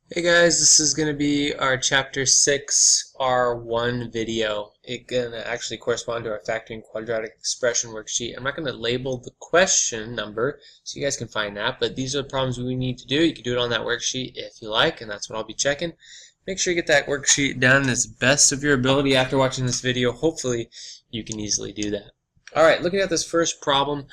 Hey guys, this is going to be our Chapter 6 R1 video. It's going to actually correspond to our factoring quadratic expression worksheet. I'm not going to label the question number so you guys can find that, but these are the problems we need to do. You can do it on that worksheet if you like, and that's what I'll be checking. Make sure you get that worksheet done as best of your ability after watching this video. Hopefully you can easily do that. Alright, looking at this first problem,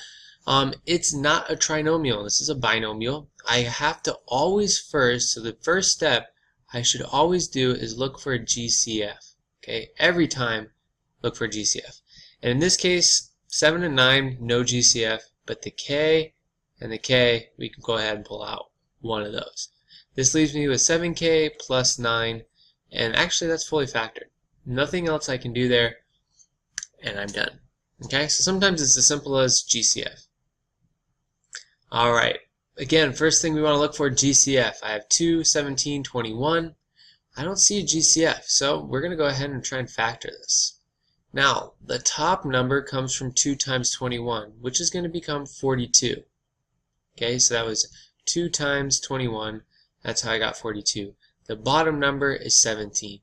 it's not a trinomial, this is a binomial. I have to always so the first step I should always do is look for a GCF. Okay, every time look for a GCF. And in this case, 7 and 9, no GCF, but the K and the K, we can go ahead and pull out one of those. This leaves me with 7K plus 9, and actually that's fully factored. Nothing else I can do there, and I'm done. Okay, so sometimes it's as simple as GCF. Alright, again, first thing we want to look for GCF. I have 2, 17, 21. I don't see a GCF, so we're going to go ahead and try and factor this. Now, the top number comes from 2 times 21, which is going to become 42. Okay, so that was 2 times 21. That's how I got 42. The bottom number is 17.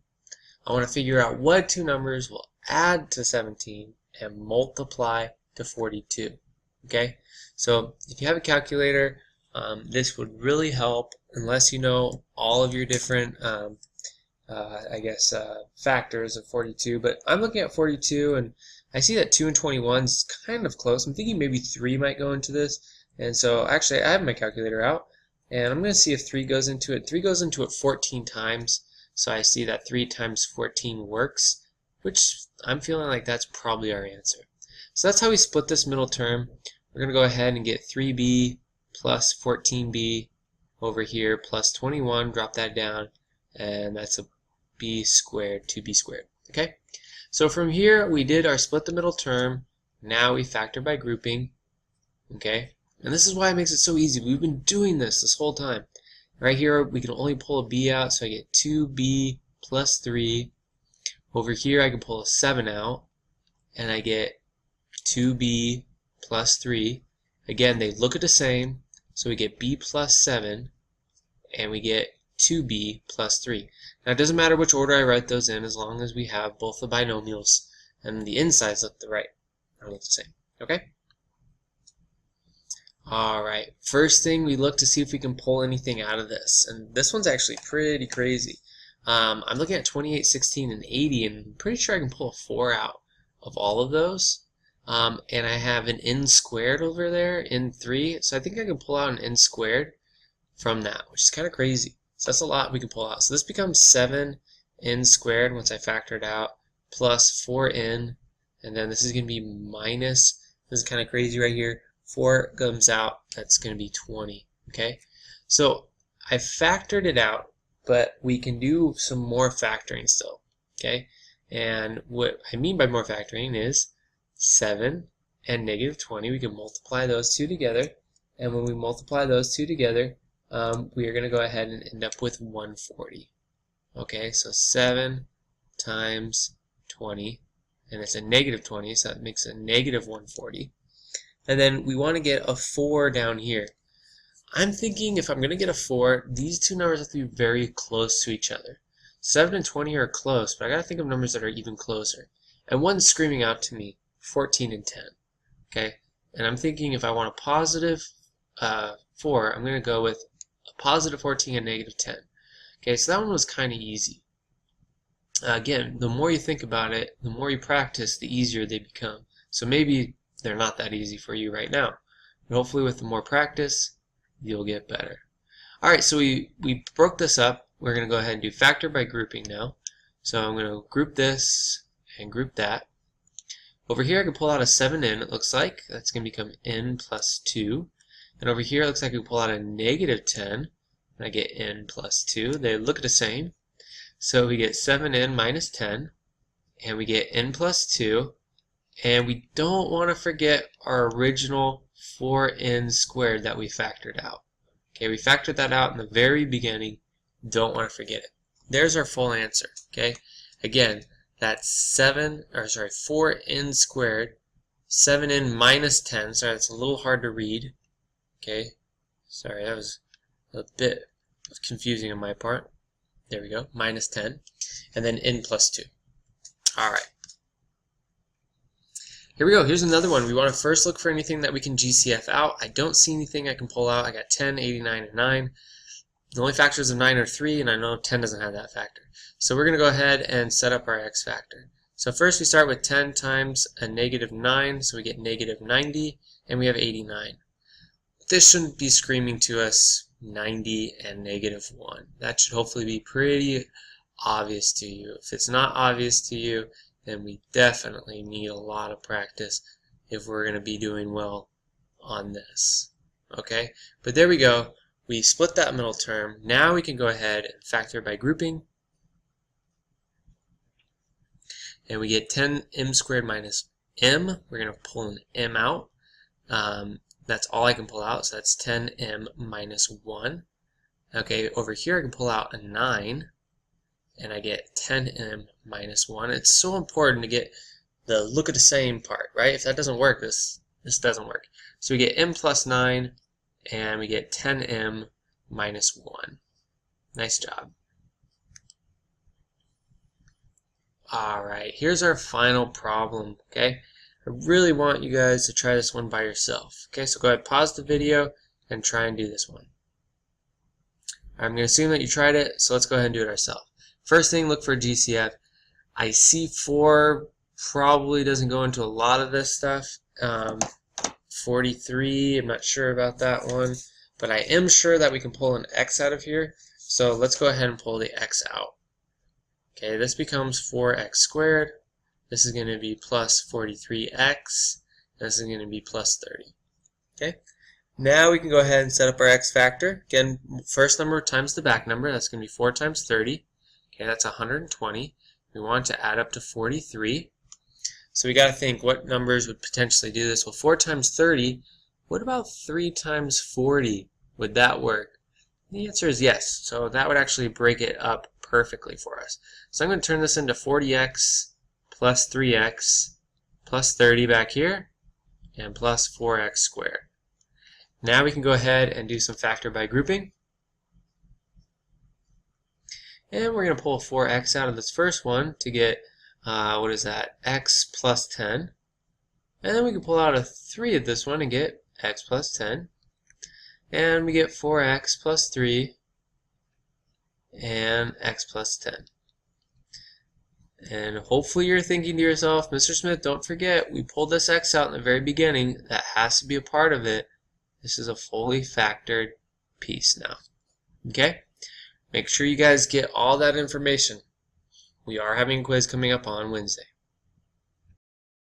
I want to figure out what two numbers will add to 17 and multiply to 42. Okay, so if you have a calculator, this would really help, unless you know all of your different factors of 42. But I'm looking at 42 and I see that 2 and 21 is kind of close. I'm thinking maybe 3 might go into this, and so actually I have my calculator out and I'm going to see if 3 goes into it. 3 goes into it 14 times, so I see that 3 times 14 works, which I'm feeling like that's probably our answer. So that's how we split this middle term. We're going to go ahead and get 3b plus 14b over here plus 21, drop that down, and that's a b squared, 2b squared. Okay, so from here we did our split the middle term. Now we factor by grouping. Okay, and this is why it makes it so easy. We've been doing this whole time. Right here we can only pull a b out, so I get 2b plus 3. Over here I can pull a 7 out, and I get 2b plus 3. Again, they look at the same, so we get b plus 7, and we get 2b plus 3. Now it doesn't matter which order I write those in, as long as we have both the binomials and the insides look the same. Okay? Alright, first thing we look to see if we can pull anything out of this, and this one's actually pretty crazy. I'm looking at 28, 16, and 80, and I'm pretty sure I can pull a 4 out of all of those. And I have an n squared over there, n3, so I think I can pull out an n squared from that, which is kind of crazy. So that's a lot we can pull out. So this becomes 7n squared once I factor it out, plus 4n, and then this is going to be minus, this is kind of crazy right here, 4 comes out, that's going to be 20. Okay, so I factored it out, but we can do some more factoring still. Okay, and what I mean by more factoring is 7 and negative 20. We can multiply those two together, and when we multiply those two together, we are going to go ahead and end up with 140. Okay, so 7 times 20, and it's a negative 20, so that makes a negative 140. And then we want to get a 4 down here. I'm thinking if I'm going to get a 4, these two numbers have to be very close to each other. 7 and 20 are close, but I got to think of numbers that are even closer. And one's screaming out to me, 14 and 10. Okay, and I'm thinking if I want a positive 4, I'm going to go with a positive 14 and negative 10. Okay, so that one was kind of easy. Again, the more you think about it, the more you practice, the easier they become. So maybe they're not that easy for you right now, but hopefully with the more practice, you'll get better. Alright, so we broke this up. We're going to go ahead and do factor by grouping now. So I'm going to group this and group that. Over here I can pull out a 7n, it looks like. That's going to become n plus 2. And over here it looks like I can pull out a negative 10, and I get n plus 2. They look the same. So we get 7n minus 10, and we get n plus 2. And we don't want to forget our original 4n squared that we factored out. Okay, we factored that out in the very beginning. Don't want to forget it. There's our full answer. Okay, again, that's 4n squared, 7n minus 10. Sorry, that's a little hard to read. Okay, sorry, that was a bit of Confusing on my part. There we go, minus 10. And then n plus 2. Alright. Here we go. Here's another one. We want to first look for anything that we can GCF out. I don't see anything I can pull out. I got 10, 89, and 9. The only factors of 9 are 3, and I know 10 doesn't have that factor. So we're going to go ahead and set up our x factor. So first we start with 10 times a negative 9, so we get negative 90, and we have 89. This shouldn't be screaming to us 90 and negative 1. That should hopefully be pretty obvious to you. If it's not obvious to you, then we definitely need a lot of practice if we're going to be doing well on this. Okay, but there we go. We split that middle term. Now we can go ahead and factor by grouping. And we get 10m squared minus m. We're going to pull an m out. That's all I can pull out, so that's 10m minus 1. Okay, over here I can pull out a 9. And I get 10m minus 1. It's so important to get the look at the same part, right? If that doesn't work, this doesn't work. So we get m plus 9, and we get 10m minus 1. Nice job. Alright, here's our final problem, okay? I really want you guys to try this one by yourself. Okay, so go ahead, pause the video, and try and do this one. I'm going to assume that you tried it, so let's go ahead and do it ourselves. First thing, look for GCF. I see 4 probably doesn't go into a lot of this stuff. 43, I'm not sure about that one. But I am sure that we can pull an x out of here. So let's go ahead and pull the x out. Okay, this becomes 4x squared. This is going to be plus 43x. This is going to be plus 30. Okay. Now we can go ahead and set up our x factor. Again, first number times the back number. That's going to be 4 times 30. Okay, that's 120. We want to add up to 43. So we got to think what numbers would potentially do this. Well, 4 times 30, what about 3 times 40? Would that work? The answer is yes. So that would actually break it up perfectly for us. So I'm going to turn this into 40x plus 3x plus 30 back here and plus 4x squared. Now we can go ahead and do some factor by grouping. And we're going to pull 4x out of this first one to get, what is that, x plus 10. And then we can pull out a 3 of this one and get x plus 10. And we get 4x plus 3 and x plus 10. And hopefully you're thinking to yourself, Mr. Smith, don't forget, we pulled this x out in the very beginning. That has to be a part of it. This is a fully factored piece now. Okay? Make sure you guys get all that information. We are having a quiz coming up on Wednesday.